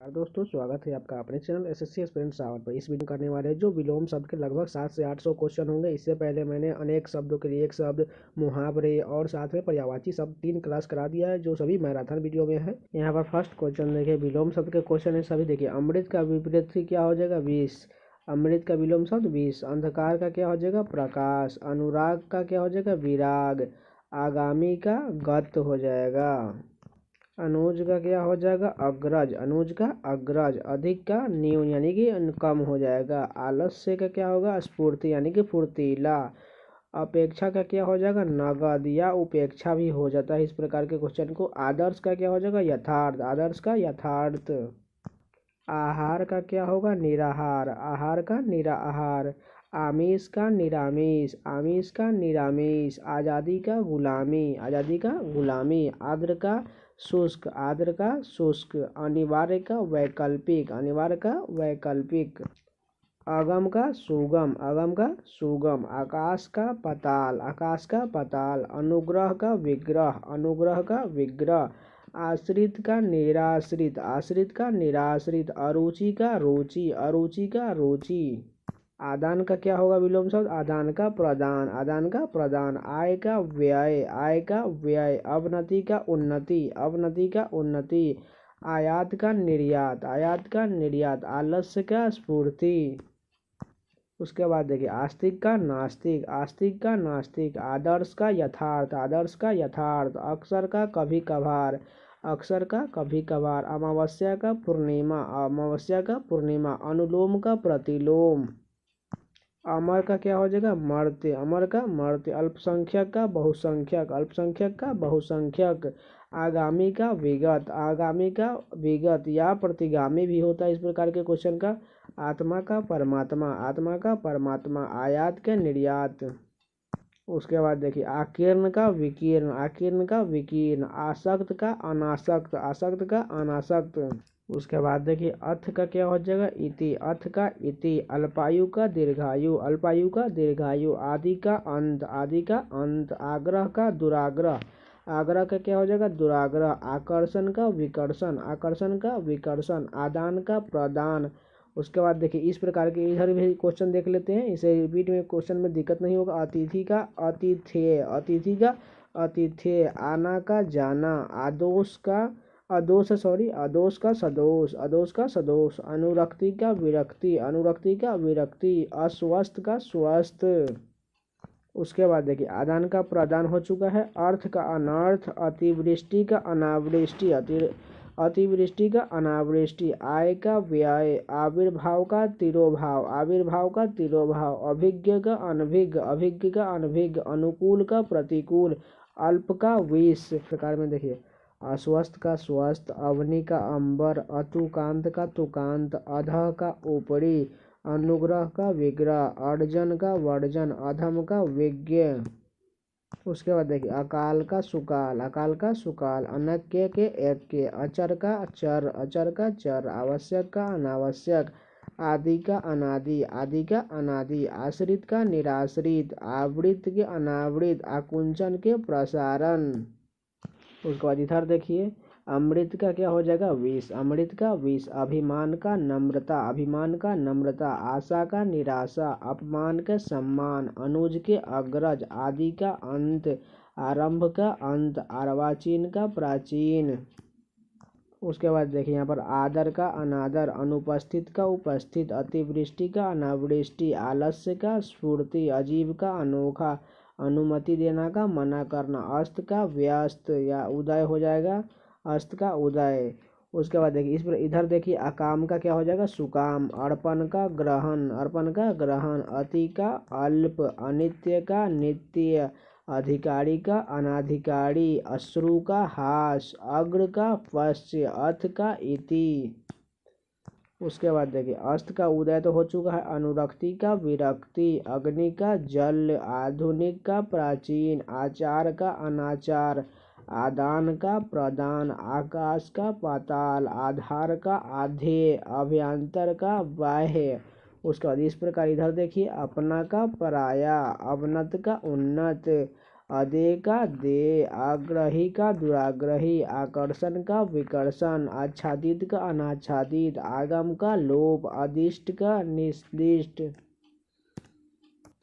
दोस्तों, स्वागत है आपका अपने चैनल एसएससी एस्पिरेंट रावत पर। इस वीडियो करने वाले जो विलोम शब्द के लगभग 700 से 800 क्वेश्चन होंगे। इससे पहले मैंने अनेक शब्दों के लिए एक शब्द, मुहावरे और साथ में पर्यायवाची शब्द 3 क्लास करा दिया है, जो सभी मैराथन वीडियो में है। यहाँ पर फर्स्ट क्वेश्चन देखिए, विलोम शब्द के क्वेश्चन है सभी। देखिए, अमृत का विपरीत क्या हो जाएगा? विष। अमृत का विलोम शब्द विष। अंधकार का क्या हो जाएगा? प्रकाश। अनुराग का क्या हो जाएगा? विराग। आगामी का गत हो जाएगा। अनुज का क्या हो जाएगा? अग्रज। अनुज का अग्रज। अधिक का न्यून यानी कि कम हो जाएगा। आलस्य का क्या होगा? स्फूर्ति यानी कि फुर्तीला। अपेक्षा का क्या हो जाएगा? नगद या उपेक्षा भी हो जाता है इस प्रकार के क्वेश्चन को। आदर्श का क्या हो जाएगा? यथार्थ। आदर्श का यथार्थ। आहार का क्या होगा? निराहार। आहार का निराहार। आमिष का निरामिष। आमिष का निरामिष। आज़ादी का गुलामी। आज़ादी का गुलामी। आर्द्र का शुष्क। आर्द्र का शुष्क। अनिवार्य का वैकल्पिक। अनिवार्य का वैकल्पिक। अगम का सुगम। अगम का सुगम। आकाश का पाताल। आकाश का पाताल। अनुग्रह का विग्रह। अनुग्रह का विग्रह। आश्रित का निराश्रित। आश्रित का निराश्रित। अरुचि का रुचि। अरुचि का रुचि। आदान का क्या होगा विलोम शब्द? आदान का प्रदान। आदान का प्रदान। आय का व्यय। आय का व्यय। अवनति का उन्नति। अवनति का उन्नति। आयात का निर्यात। आयात का निर्यात। आलस्य का स्फूर्ति। उसके बाद देखिए, आस्तिक का नास्तिक। आस्तिक का नास्तिक। आदर्श का यथार्थ। आदर्श का यथार्थ। अक्सर का कभी कभार। अक्सर का कभी कभार। अमावस्या का पूर्णिमा। अमावस्या का पूर्णिमा। अनुलोम का प्रतिलोम। अमर का क्या हो जाएगा? मर्त्य। अमर का मर्त्य। अल्पसंख्यक का बहुसंख्यक। अल्पसंख्यक का बहुसंख्यक। आगामी का विगत। आगामी का विगत या प्रतिगामी भी होता है इस प्रकार के क्वेश्चन का। आत्मा का परमात्मा। आत्मा का परमात्मा। आयात के निर्यात। उसके बाद देखिए, आकीर्ण का विकीर्ण। आकीर्ण का विकीर्ण। आसक्त का अनासक्त। आसक्त का अनासक्त। उसके बाद देखिए, अथ का क्या हो जाएगा? इति। अथ का इति। अल्पायु का दीर्घायु। अल्पायु का दीर्घायु। आदि का अंत। आदि का अंत। आग्रह का दुराग्रह। आग्रह का क्या हो जाएगा? दुराग्रह। आकर्षण का विकर्षण। आकर्षण का विकर्षण। आदान का प्रदान। उसके बाद देखिए, इस प्रकार के इधर भी क्वेश्चन देख लेते हैं, इसे रिपीट में क्वेश्चन में दिक्कत नहीं होगा। अतिथि का अतिथेय। अतिथि का अतिथेय। आना का जाना। आदोष का अदोष अदोष का सदोष। अदोष का सदोष। अनुरक्ति का विरक्ति। अनुरक्ति का विरक्ति। अस्वस्थ का स्वस्थ। उसके बाद देखिए, आदान का प्रदान हो चुका है। अर्थ का अनर्थ। अतिवृष्टि का अनावृष्टि। अतिवृष्टि का अनावृष्टि। आय का व्यय। आविर्भाव का तिरोभाव। आविर्भाव का तिरोभाव। अभिज्ञ का अनभिज्ञ। अभिज्ञ का अनभिज्ञ। अनुकूल का प्रतिकूल। अल्प का विष। प्रकार में देखिए, अस्वस्थ का स्वस्थ। अवनि का अंबर। अतुकांत का तुकांत। अधः का ऊपरी। अनुग्रह का विग्रह। अर्जन का वर्जन। अधम का विज्ञ। उसके बाद देखिए, अकाल का सुकाल। अकाल का सुकाल। अनक्य के ऐक्य। अचर का चर। अचर का चर। आवश्यक का अनावश्यक। आदि का अनादि। आदि का अनादि। आश्रित का निराश्रित। आवृत के अनावृत। आकुंचन के प्रसारण। उसके बाद इधर देखिए, अमृत का क्या हो जाएगा? विष। अमृत का विष। अभिमान का नम्रता। अभिमान का नम्रता। आशा का निराशा। अपमान का सम्मान। अनुज के अग्रज। आदि का अंत। आरंभ का अंत। अर्वाचीन का प्राचीन। उसके बाद देखिए, यहाँ पर आदर का अनादर। अनुपस्थित का उपस्थित। अतिवृष्टि का अनावृष्टि। आलस्य का स्फूर्ति। अजीब का अनोखा। अनुमति देना का मना करना। अस्त का व्यस्त या उदय हो जाएगा। अस्त का उदय। उसके बाद देखिए, इस पर इधर देखिए, अकाम का क्या हो जाएगा? सुकाम। अर्पण का ग्रहण। अर्पण का ग्रहण। अति का अल्प। अनित्य का नित्य। अधिकारी का अनाधिकारी। अश्रु का हास। अग्र का पश्च। अथ का इति। उसके बाद देखिए, अस्त का उदय तो हो चुका है। अनुरक्ति का विरक्ति। अग्नि का जल। आधुनिक का प्राचीन। आचार का अनाचार। आदान का प्रदान। आकाश का पाताल। आधार का आधेय। अभ्यंतर का बाह्य। उसके बाद इस प्रकार इधर देखिए, अपना का पराया। अवनत का उन्नत। अदे का दे, आग्रही का दुराग्रही, आकर्षण का विकर्षण, आच्छादित का अनाच्छादित, आगम का लोप, अदिष्ट का निर्दिष्ट,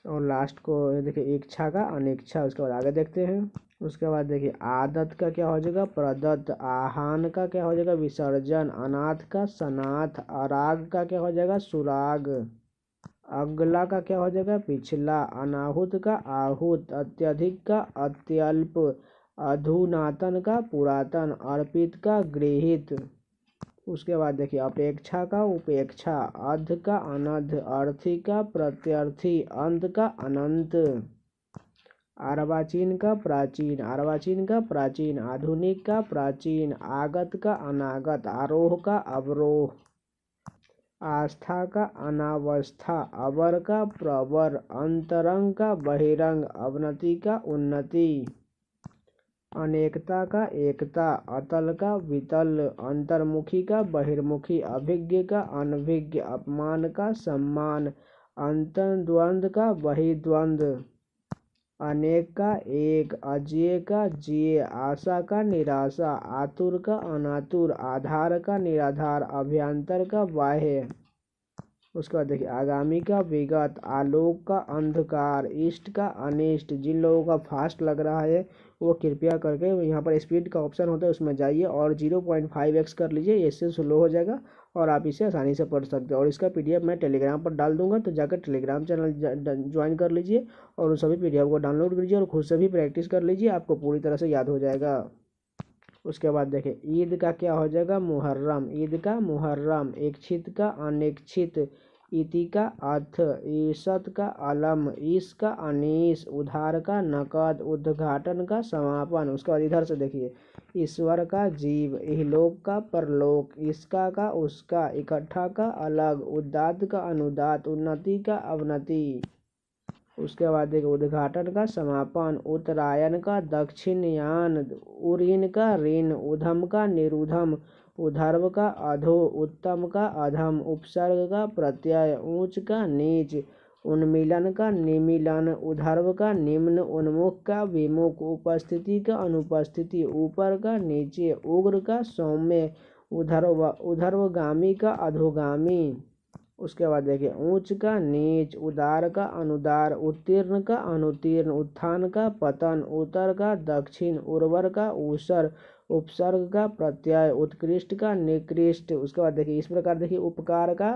और लास्ट को देखिए इच्छा का अनिच्छा। उसके बाद आगे देखते हैं। उसके बाद देखिए आदत का क्या हो जाएगा प्रदत्त, आहान का क्या हो जाएगा विसर्जन, अनाथ का सनाथ, अराग का क्या हो जाएगा सुराग, अगला का क्या हो जाएगा पिछला, अनाहुत का आहूत, अत्यधिक का अत्यल्प, अधुनातन का पुरातन, अर्पित का गृहीत। उसके बाद देखिए अपेक्षा का उपेक्षा, अध का अनध, अर्थी का प्रत्यर्थी, अंत का अनंत, अर्वाचीन का प्राचीन, अर्वाचीन का प्राचीन, आधुनिक का प्राचीन, आगत का अनागत, आरोह का अवरोह, आस्था का अनावस्था, अवर का प्रवर, अंतरंग का बहिरंग, अवनति का उन्नति, अनेकता का एकता, अतल का वितल, अंतर्मुखी का बहिर्मुखी, अभिज्ञ का अनभिज्ञ, अपमान का सम्मान, अंतर्द्वंद का बहिर्द्वंद, अनेक का एक, अजेय का जेय, आशा का निराशा, आतुर का अनातुर, आधार का निराधार, अभ्यंतर का बाह्य। उसके बाद देखिए आगामी का विगत, आलोक का अंधकार, इष्ट का अनिष्ट। जिन लोगों का फास्ट लग रहा है वो कृपया करके यहाँ पर स्पीड का ऑप्शन होता है उसमें जाइए और 0.5x कर लीजिए, इससे स्लो हो जाएगा और आप इसे आसानी से पढ़ सकते हैं। और इसका PDF मैं टेलीग्राम पर डाल दूंगा, तो जाकर टेलीग्राम चैनल ज्वाइन कर लीजिए और उन सभी PDF को डाउनलोड कीजिए और खुद से भी प्रैक्टिस कर लीजिए, आपको पूरी तरह से याद हो जाएगा। उसके बाद देखिए ईद का क्या हो जाएगा मुहर्रम, ईद का मुहर्रम, इक्षित का अनिक्षित, इति का अर्थ, ईसत का अलम, ईस का अनीस, उधार का नकद, उद्घाटन का समापन। उसके बाद इधर से देखिए ईश्वर का जीव, इहलोक का परलोक, इसका का उसका, इकट्ठा का अलग, उदात्त का अनुदात, उन्नति का अवनति। उसके बाद देखिए उद्घाटन का समापन, उत्तरायण का दक्षिणयान, उरीन का ऋण, उधम का निरुधम, उधर्व का अधो, उत्तम का अधम, उपसर्ग का प्रत्यय, ऊंच का नीच, उन्मीलन का निमीलन, उधर्व का निम्न, उन्मुख का विमुख, उपस्थिति का अनुपस्थिति, ऊपर का नीचे, उग्र का सौम्य, उधर्वगामी का अधोगामी। उसके बाद देखिए ऊंच का नीच, उदार का अनुदार, उत्तीर्ण का अनुत्तीर्ण, उत्थान का पतन, उत्तर का दक्षिण, उर्वर का ऊसर, उपसर्ग का प्रत्यय, उत्कृष्ट का निकृष्ट। उसके बाद देखिए इस प्रकार देखिए उपकार का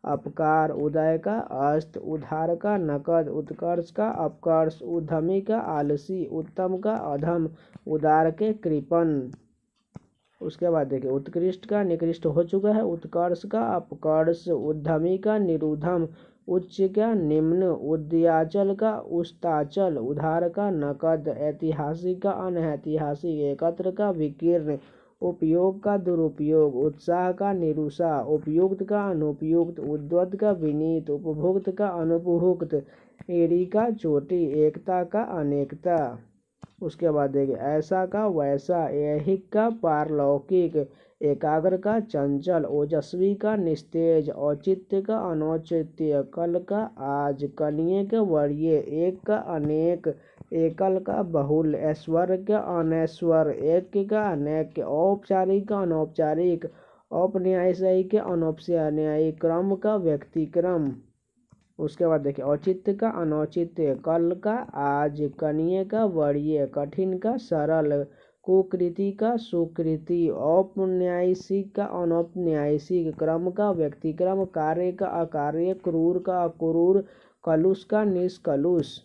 अपकार, उदय का अस्त, उधार का नकद, उत्कर्ष का अपकर्ष, उद्यमी का आलसी, उत्तम का अधम, उदार के कृपण। उसके बाद देखिए उत्कृष्ट का निकृष्ट हो चुका है, उत्कर्ष का अपकर्ष, उद्यमी का निरुधम, उच्च का निम्न, उद्याचल का उस्ताचल, उधार का नकद, ऐतिहासिक का अनैतिहासिक, एकत्र का विकीर्ण, उपयोग का दुरुपयोग, उत्साह का निरुत्साह, उपयुक्त का अनुपयुक्त, उद्वत का विनीत, उपभुक्त का अनुपभुक्त, एड़ी का चोटी, एकता का अनेकता। उसके बाद देखिए ऐसा का वैसा, ऐहिक का पारलौकिक, एकाग्र का चंचल, ओजस्वी का निस्तेज, औचित्य का अनौचित्य, कल का आज, कनिये का वरीय, एक का अनेक, एकल का बहुल, ऐश्वर्य का अनैश्वर, ऐक्य का अनैक्य, औपचारिक का अनौपचारिक, औपन्यायिक के अनौपन्यायिक, क्रम का व्यक्तिक्रम। उसके बाद देखिए औचित्य का अनौचित्य, कल का आज, कनिये का वरीय, कठिन का सरल, कुकृति का सुकृति, औपन्यासिक का अनौपन्यासिक, क्रम का व्यक्तिक्रम, कार्य का अकार्य, क्रूर का अक्रूर, कलुष का निष्कलुष।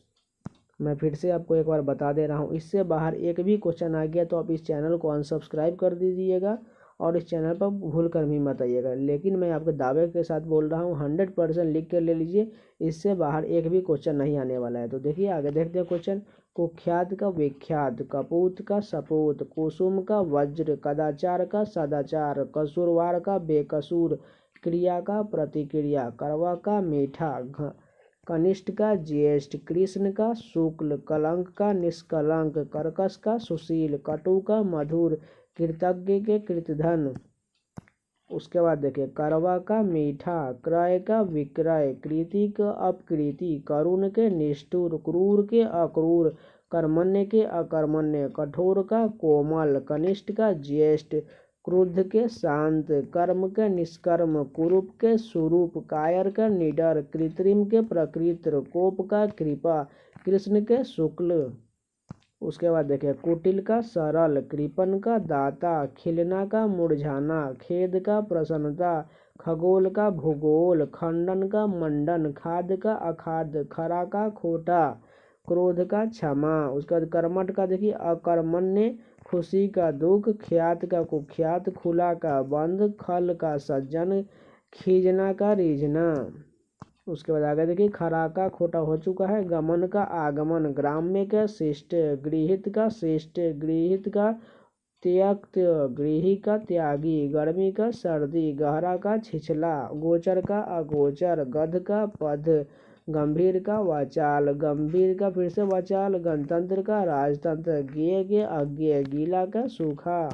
मैं फिर से आपको एक बार बता दे रहा हूँ, इससे बाहर एक भी क्वेश्चन आ गया तो आप इस चैनल को अनसब्सक्राइब कर दीजिएगा और इस चैनल पर भूल कर भी मत आइएगा। लेकिन मैं आपके दावे के साथ बोल रहा हूँ 100% लिख कर ले लीजिए, इससे बाहर एक भी क्वेश्चन नहीं आने वाला है। तो देखिए आगे देखते हैं क्वेश्चन। कुख्यात का विख्यात, कपूत का सपूत, कुसुम का वज्र, कदाचार का सदाचार, कसूरवार का बेकसूर, क्रिया का प्रतिक्रिया, कड़वा का मीठा, कनिष्ठ का ज्येष्ठ, कृष्ण का शुक्ल, कलंक का निष्कलंक, कर्कश का सुशील, कटु का मधुर, कृतज्ञ के कृतधन। उसके बाद देखिए करवा का मीठा, क्रय का विक्रय, कृति का अपकृति, करुण के निष्ठुर, क्रूर के अक्रूर, कर्मण्य के अकर्मण्य, कठोर का कोमल, कनिष्ठ का ज्येष्ठ, क्रुद्ध के शांत, कर्म के निष्कर्म, कुरूप के सुरूप, कायर का निडर, कृत्रिम के प्रकृत, कोप का कृपा, कृष्ण के शुक्ल। उसके बाद देखिए कुटिल का सरल, कृपण का दाता, खिलना का मुरझाना, खेद का प्रसन्नता, खगोल का भूगोल, खंडन का मंडन, खाद का अखाद, खरा का खोटा, क्रोध का क्षमा। उसके बाद कर्मठ का देखिए अकर्मण्य, खुशी का दुख, ख्यात का कुख्यात, खुला का बंद, खल का सज्जन, खीजना का रीझना। उसके बाद आगे देखिए खरा का खोटा हो चुका है, गमन का आगमन, ग्राम्य का शिष्ट, गृहित का शिष्ट, गृहित का त्यक्त, गृही का त्यागी, गर्मी का सर्दी, गहरा का छिछला, गोचर का अगोचर, गध का पद, गंभीर का वाचाल, गंभीर का फिर से वाचाल, गणतंत्र का राजतंत्र, ज्ञेय के अज्ञेय, गीला का सूखा।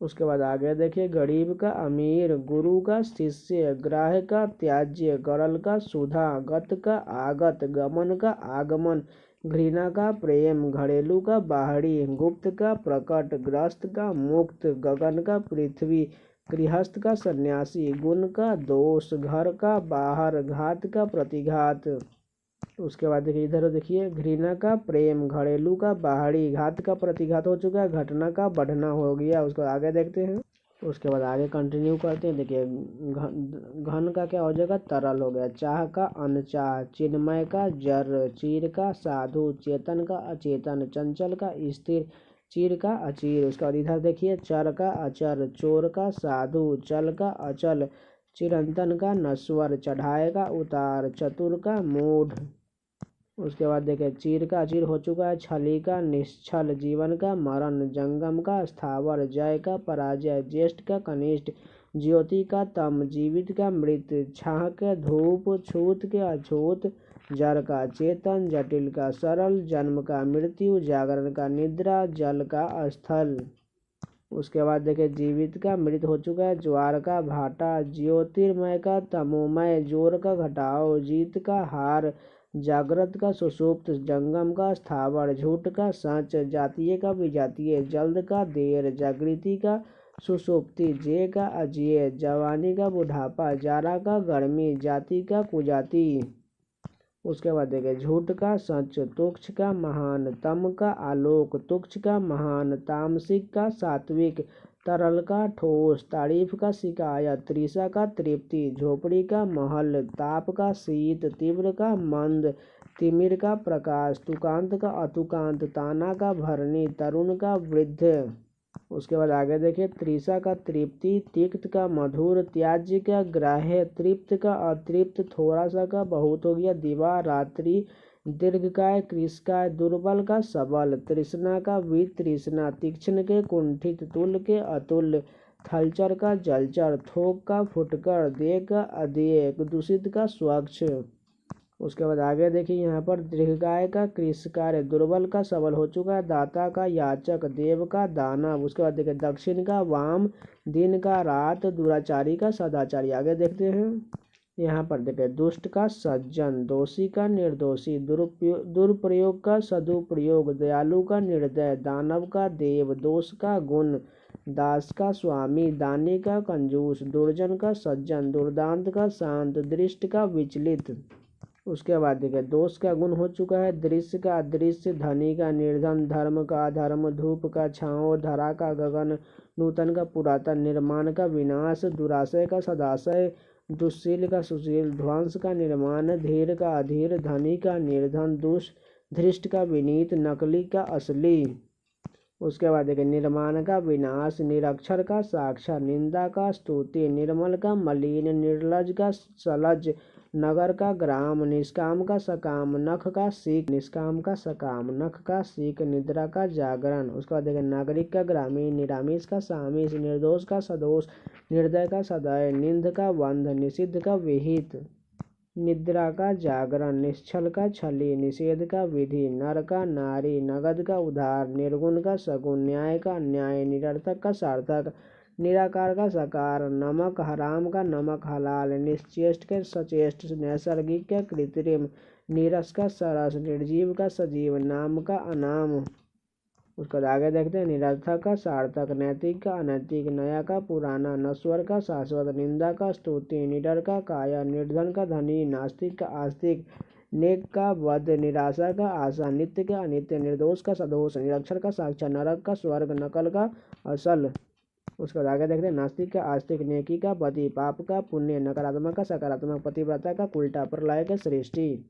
उसके बाद आगे देखिए गरीब का अमीर, गुरु का शिष्य, ग्राह्य का त्याज्य, गरल का सुधा, गत का आगत, गमन का आगमन, घृणा का प्रेम, घरेलू का बाहरी, गुप्त का प्रकट, ग्रस्त का मुक्त, गगन का पृथ्वी, गृहस्थ का सन्यासी, गुण का दोष, घर का बाहर, घात का प्रतिघात। उसके बाद देखिए इधर देखिए घृणा का प्रेम, घरेलू का बाहरी, घात का प्रतिघात हो चुका है, घटना का बढ़ना हो गया। उसको आगे देखते हैं। उसके बाद आगे कंटिन्यू करते हैं। देखिए घन का क्या हो जाएगा, तरल हो गया, चाह का अनचाह, चिन्मय का जर, चीर का साधु, चेतन का अचेतन, चंचल का स्थिर, चीर का अचीर। उसके बाद इधर देखिए चर का अचर, चोर का साधु, चल का अचल, चिरंतन का नश्वर, चढ़ाए का उतार, चतुर का मूढ़। उसके बाद देखिए चीर का अचीर हो चुका है, छली का निश्छल, जीवन का मरण, जंगम का स्थावर, जय का पराजय, ज्येष्ठ का कनिष्ठ, ज्योति का तम, जीवित का मृत, छाह के धूप, छूत के अछूत, जड़ का चेतन, जटिल का सरल, जन्म का मृत्यु, जागरण का निद्रा, जल का स्थल। उसके बाद देखिए जीवित का मृत हो चुका है, ज्वार का भाटा, ज्योतिर्मय का तमोमय, जोर का घटाओ, जीत का हार, जागृत का सुषुप्त, जंगम का स्थावर, झूठ का सच, जातीय का विजातीय, जल्द का देर, जागृति का सुषुप्ति, जे का अजेय, जवानी का बुढ़ापा, जारा का गर्मी, जाति का कुजाति। उसके बाद देखिए झूठ का सच, तुक्ष का महान, तम का आलोक, तुक्ष का महान, तामसिक का सात्विक, तरल का ठोस, तारीफ का शिकायत, तृषा का तृप्ति, झोपड़ी का महल, ताप का शीत, तीव्र का मंद, तिमिर का प्रकाश, तुकांत का अतुकांत, ताना का भरनी, तरुण का वृद्ध। उसके बाद आगे देखिए तृषा का तृप्ति, तिक्त का मधुर, त्याज्य का ग्राह्य, तृप्त का अतृप्त, थोड़ा सा का बहुत हो गया, दिवा रात्रि, दीर्घकाय कृषकाय, दुर्बल का सबल, तृष्णा का वितृष्णा, तीक्ष्ण के कुंठित, तुल के अतुल्य, थलचर का जलचर, थोक का फुटकर, देह का अदेय, दूषित का स्वच्छ। उसके बाद आगे देखिए यहाँ पर दीर्घकाय का कृषकार, दुर्बल का सबल हो चुका है, दाता का याचक, देव का दानव। उसके बाद देखिए दक्षिण का वाम, दिन का रात, दुराचारी का सदाचारी। आगे देखते हैं। यहाँ पर देखिए दुष्ट का सज्जन, दोषी का निर्दोषी, दुरुपयोग का सदुपयोग, दयालु का निर्दय, दानव का देव, दोष का गुण, दास का स्वामी, दानी का कंजूस, दुर्जन का सज्जन, दुर्दांत का शांत, दृष्ट का विचलित। उसके बाद देखिए दोष का गुण हो चुका है, दृश्य का अदृश्य, धनी का निर्धन, धर्म का अधर्म, धूप का छाँव, धरा का गगन, नूतन का पुरातन, निर्माण का विनाश, दुराशय का सदाशय, दुश्शील का सुशील, ध्वंस का निर्माण, धीर का अधीर, धनी का निर्धन, धृष्ट का विनीत, नकली का असली। उसके बाद देखिए निर्माण का विनाश, निरक्षर का साक्षर, निंदा का स्तुति, निर्मल का मलिन, निर्लज का सलज, नगर का ग्राम, निष्काम का सकाम, नख का सीख, निष्काम का सकाम, नख का सीख, निद्रा का जागरण। उसके बाद देखिए नागरिक का ग्रामीण, निरामिष का सामिष, निर्दोष का सदोष, निर्दय का सदय, निंद का बंध, निषिद्ध का विहित, निद्रा का जागरण, निश्चल का छली, निषेध का विधि, नर का नारी, नगद का उधार, निर्गुण का सगुण, न्याय का अन्याय, निरर्थक का सार्थक, निराकार का साकार, नमक हराम का नमक हलाल, निश्चेष्ट के सचेष्ट, नैसर्गिक का कृत्रिम, नीरस का सरस, निर्जीव का सजीव, नाम का अनाम। उसका आगे देखते हैं। निरर्थक का सार्थक, नैतिक का अनैतिक, नया का पुराना, नश्वर का शाश्वत, निंदा का स्तुति, निडर का कायर, निर्धन का धनी, नास्तिक का आस्तिक, नेक का वध, निराशा का आशा, नित्य का अनित्य, निर्दोष का सदोष, निरक्षर का साक्षर, नरक का स्वर्ग, नकल का असल। उसके बाद आगे देखते हैं। नास्तिक का आस्तिक, नेकी का पति, पाप का पुण्य, नकारात्मक का सकारात्मक, पतिव्रता का उल्टा, प्रलय का सृष्टि।